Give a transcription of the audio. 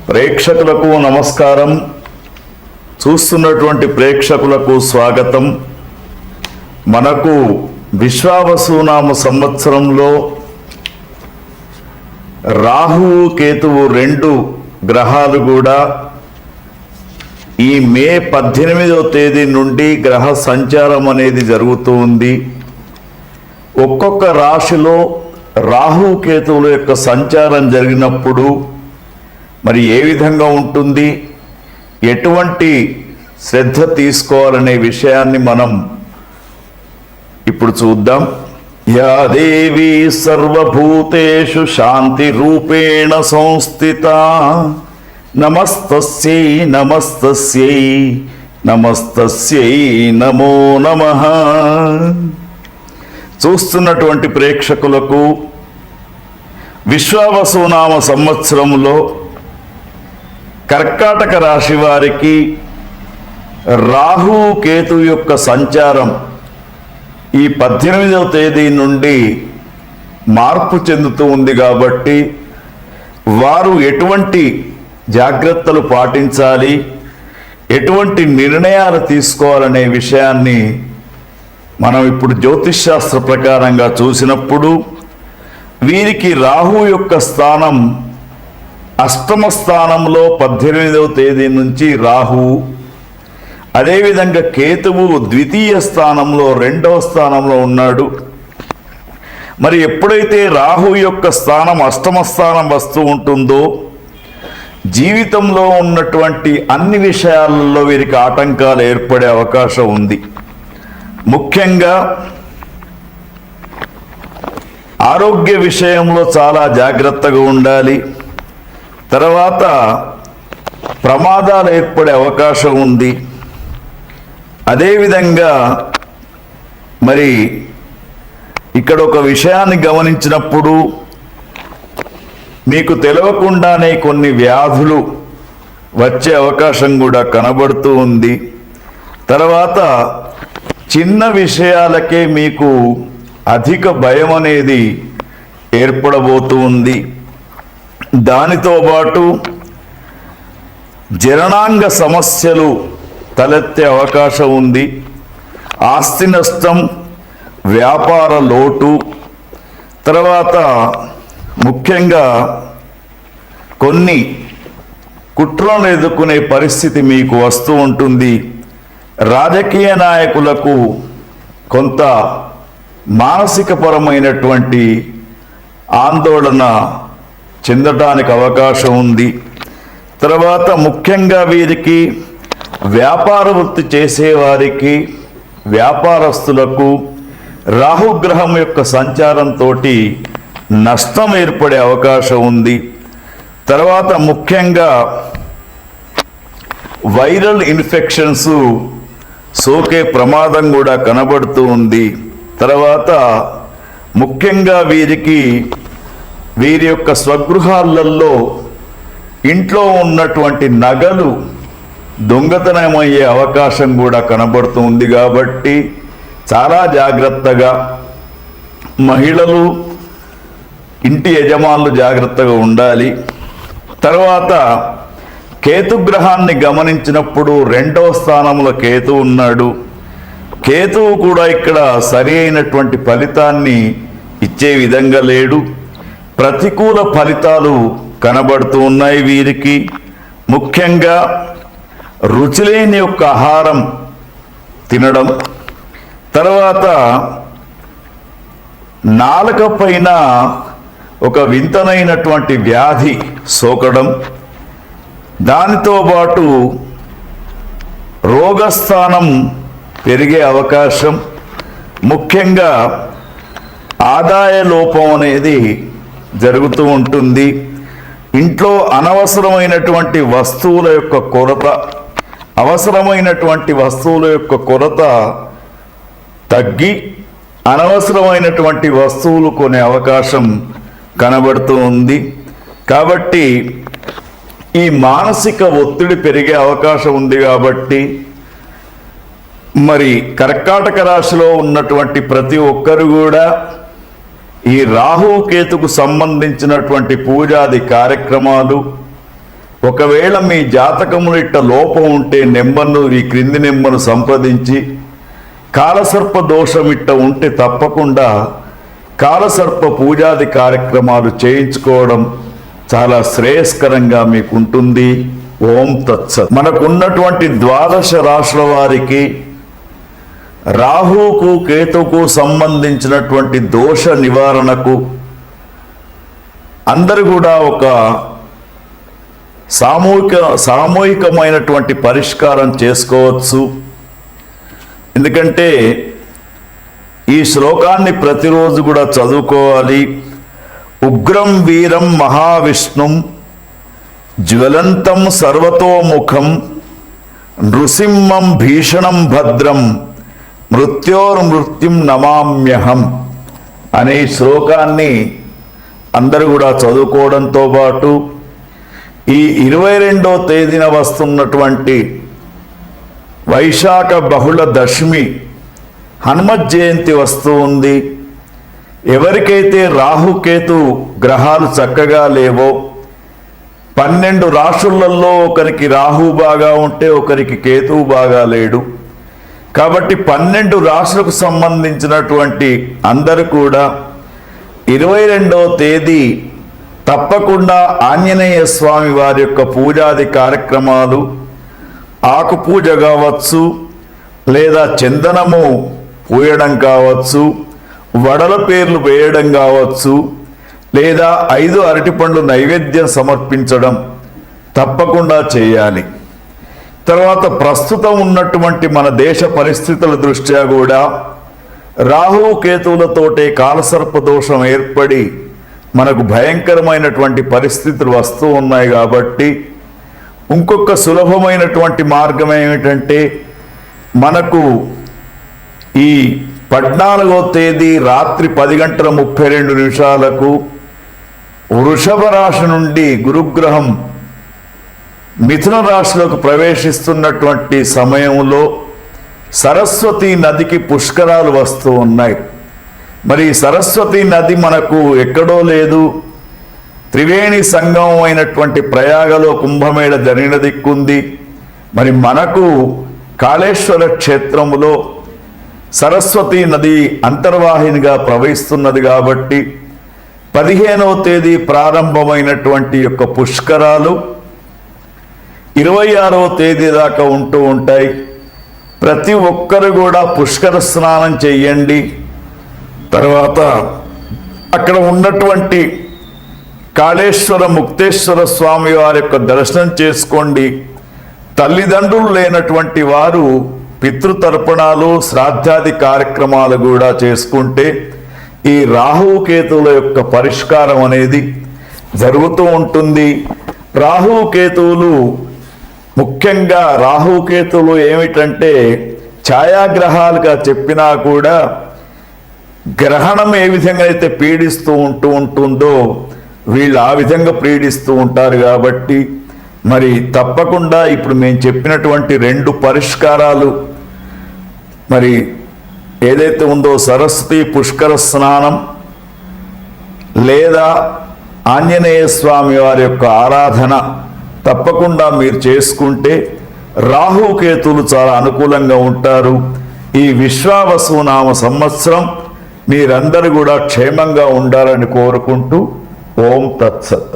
ప్రేక్షకులకు నమస్కారం. చూస్తున్నటువంటి ప్రేక్షకులకు స్వాగతం. మనకు విశ్వావసునామ సంవత్సరంలో రాహువు కేతువు రెండు గ్రహాలు కూడా ఈ మే 18వ తేదీ నుండి గ్రహ సంచారం అనేది జరుగుతూ ఉంది. ఒక్కొక్క రాశిలో రాహు కేతువుల యొక్క సంచారం జరిగినప్పుడు మరి ఏ విధంగా ఉంటుంది, ఎటువంటి శ్రద్ధ తీసుకోవాలనే విషయాన్ని మనం ఇప్పుడు చూద్దాం. యా దేవీ సర్వభూతేషు శాంతి రూపేణ సంస్థిత నమస్తస్యై నమస్తస్యై నమస్తస్యై నమో నమః. చూస్తున్నటువంటి ప్రేక్షకులకు విశ్వావసునామ సంవత్సరంలో కర్కాటక రాశి వారికి రాహు కేతు యొక్క సంచారం ఈ 18వ తేదీ నుండి మార్పు చెందుతూ ఉంది. కాబట్టి వారు ఎటువంటి జాగ్రత్తలు పాటించాలి, ఎటువంటి నిర్ణయాలు తీసుకోవాలనే విషయాన్ని మనం ఇప్పుడు జ్యోతిష్ శాస్త్ర ప్రకారంగా చూసినప్పుడు వీరికి రాహు యొక్క స్థానం అష్టమ స్థానంలో 18వ తేదీ నుంచి రాహువు, అదేవిధంగా కేతువు ద్వితీయ స్థానంలో 2వ స్థానంలో ఉన్నాడు. మరి ఎప్పుడైతే రాహు యొక్క స్థానం అష్టమ స్థానం వస్తూ ఉంటుందో జీవితంలో ఉన్నటువంటి అన్ని విషయాలలో వీరికి ఆటంకాలు ఏర్పడే అవకాశం ఉంది. ముఖ్యంగా ఆరోగ్య విషయంలో చాలా జాగ్రత్తగా ఉండాలి. తర్వాత ప్రమాదాలు ఏర్పడే అవకాశం ఉంది. అదేవిధంగా మరి ఇక్కడ ఒక విషయాన్ని గమనించినప్పుడు మీకు తెలియకుండానే కొన్ని వ్యాధులు వచ్చే అవకాశం కూడా కనబడుతూ ఉంది. తర్వాత చిన్న విషయాలకే మీకు అధిక భయం అనేది ఏర్పడబోతూ ఉంది. దానితో పాటు జననాంగ సమస్యలు తలెత్తే అవకాశం ఉంది. ఆస్తి నష్టం, వ్యాపార లోటు, తర్వాత ముఖ్యంగా కొన్ని కుట్రలను ఎదుర్కొనే పరిస్థితి మీకు వస్తూ ఉంటుంది. రాజకీయ నాయకులకు కొంత మానసికపరమైనటువంటి ఆందోళన చెందడానికి అవకాశం ఉంది. తర్వాత ముఖ్యంగా వీరికి వ్యాపార వృత్తి చేసేవారికి, వ్యాపారస్తులకు రాహుగ్రహం యొక్క సంచారంతో నష్టం ఏర్పడే అవకాశం ఉంది. తర్వాత ముఖ్యంగా వైరల్ ఇన్ఫెక్షన్స్ సోకే ప్రమాదం కూడా కనబడుతూ ఉంది. తర్వాత ముఖ్యంగా వీరి యొక్క స్వగృహాలలో ఇంట్లో ఉన్నటువంటి నగలు దొంగతనమయ్యే అవకాశం కూడా కనబడుతుంది. కాబట్టి చాలా జాగ్రత్తగా మహిళలు, ఇంటి యజమానులు జాగ్రత్తగా ఉండాలి. తర్వాత కేతుగ్రహాన్ని గమనించినప్పుడు 2వ స్థానంలో కేతు ఉన్నాడు. కేతువు కూడా ఇక్కడ సరి అయినటువంటి ఫలితాన్ని ఇచ్చే విధంగా లేడు. ప్రతికూల ఫలితాలు కనబడుతూ ఉన్నాయి వీరికి. ముఖ్యంగా రుచిలేని యొక్క ఆహారం తినడం, తర్వాత నాలుక పైన ఒక వింతనైనటువంటి వ్యాధి సోకడం, దానితో పాటు రోగస్థానం పెరిగే అవకాశం, ముఖ్యంగా ఆదాయ లోపం అనేది జరుగుతూ ఉంటుంది. ఇంట్లో అనవసరమైనటువంటి వస్తువుల యొక్క కొరత, అవసరమైనటువంటి వస్తువుల యొక్క కొరత తగ్గి అనవసరమైనటువంటి వస్తువులు కొనే అవకాశం కనబడుతూ ఉంది. కాబట్టి ఈ మానసిక ఒత్తిడి పెరిగే అవకాశం ఉంది. కాబట్టి మరి కర్కాటక రాశిలో ఉన్నటువంటి ప్రతి ఒక్కరు కూడా ఈ రాహు కేతుకు సంబంధించినటువంటి పూజాది కార్యక్రమాలు ఒకవేళ మీ జాతకములు ఇట్ట లోపం ఉంటే నెంబర్ను ఈ క్రింది నెంబర్ను సంప్రదించి కాలసర్ప దోషం ఇట్ట ఉంటే తప్పకుండా కాలసర్ప పూజాది కార్యక్రమాలు చేయించుకోవడం చాలా శ్రేయస్కరంగా మీకు ఉంటుంది. ఓం తత్సత్. మనకున్నటువంటి ద్వాదశ రాశుల వారికి రాహుకు కేతుకు సంబంధించినటువంటి దోష నివారణకు అందరూ కూడా ఒక సామూహికమైనటువంటి పరిష్కారం చేసుకోవచ్చు. ఎందుకంటే ఈ శ్లోకాన్ని ప్రతిరోజు కూడా చదువుకోవాలి. ఉగ్రం వీరం మహావిష్ణుం జ్వలంతం సర్వతోముఖం నృసింహం భీషణం భద్రం మృత్యోర్మృత్యుం నమామ్యహం అనే శ్లోకాన్ని అందరూ కూడా చదువుకోవడంతో పాటు ఈ 22వ తేదీన వస్తున్నటువంటి వైశాఖ బహుళ దశమి హనుమత్ జయంతి వస్తూ ఉంది. ఎవరికైతే రాహుకేతు గ్రహాలు చక్కగా లేవో 12 రాశులలో ఒకరికి రాహు బాగా ఉంటే ఒకరికి కేతువు బాగా లేడు. కాబట్టి 12 రాశులకు సంబంధించినటువంటి అందరూ కూడా 22వ తేదీ తప్పకుండా ఆంజనేయ స్వామి వారి యొక్క పూజాది కార్యక్రమాలు, ఆకు పూజ కావచ్చు, లేదా చందనము పూయడం కావచ్చు, వడల పేర్లు వేయడం కావచ్చు, లేదా 5 అరటిపండ్లు నైవేద్యం సమర్పించడం తప్పకుండా చేయాలి. తర్వాత ప్రస్తుతం ఉన్నటువంటి మన దేశ పరిస్థితుల దృష్ట్యా కూడా రాహు కేతువులతోటే కాలసర్ప దోషం ఏర్పడి మనకు భయంకరమైనటువంటి పరిస్థితులు వస్తూ ఉన్నాయి. కాబట్టి ఇంకొక సులభమైనటువంటి మార్గం ఏమిటంటే మనకు ఈ 14వ తేదీ రాత్రి 10:32 వృషభ రాశి నుండి గురుగ్రహం మిథున రాశిలోకి ప్రవేశిస్తున్నటువంటి సమయంలో సరస్వతి నదికి పుష్కరాలు వస్తూ ఉన్నాయి. మరి సరస్వతి నది మనకు ఎక్కడో లేదు, త్రివేణి సంగమం అయినటువంటి ప్రయాగలో కుంభమేళ జరిగిన దిక్కుంది. మరి మనకు కాళేశ్వర క్షేత్రములో సరస్వతి నది అంతర్వాహినిగా ప్రవహిస్తున్నది. కాబట్టి 15వ తేదీ ప్రారంభమైనటువంటి యొక్క పుష్కరాలు 26వ తేదీ దాకా ఉంటూ ఉంటాయి. ప్రతి ఒక్కరు కూడా పుష్కర స్నానం చెయ్యండి. తర్వాత అక్కడ ఉన్నటువంటి కాళేశ్వర ముక్తేశ్వర స్వామి వారి యొక్క దర్శనం చేసుకోండి. తల్లిదండ్రులు లేనటువంటి వారు పితృతర్పణాలు, శ్రాద్ధాది కార్యక్రమాలు కూడా చేసుకుంటే ఈ రాహుకేతువుల యొక్క పరిష్కారం అనేది జరుగుతూ ఉంటుంది. రాహుకేతువులు ముఖ్యంగా రాహుకేతువులు ఏమిటంటే ఛాయాగ్రహాలుగా చెప్పినా కూడా గ్రహణం ఏ విధంగా అయితే పీడిస్తూ ఉంటుందో వీళ్ళు ఆ విధంగా పీడిస్తూ ఉంటారు. కాబట్టి మరి తప్పకుండా ఇప్పుడు మేము చెప్పినటువంటి 2 పరిష్కారాలు మరి ఏదైతే ఉందో సరస్వతి పుష్కర స్నానం లేదా ఆంజనేయ స్వామి వారి యొక్క ఆరాధన తప్పకుండా మీరు చేసుకుంటే రాహుకేతులు చాలా అనుకూలంగా ఉంటారు. ఈ విశ్వావసునామ సంవత్సరం మీరందరూ కూడా క్షేమంగా ఉండాలని కోరుకుంటూ ఓం తత్సత్.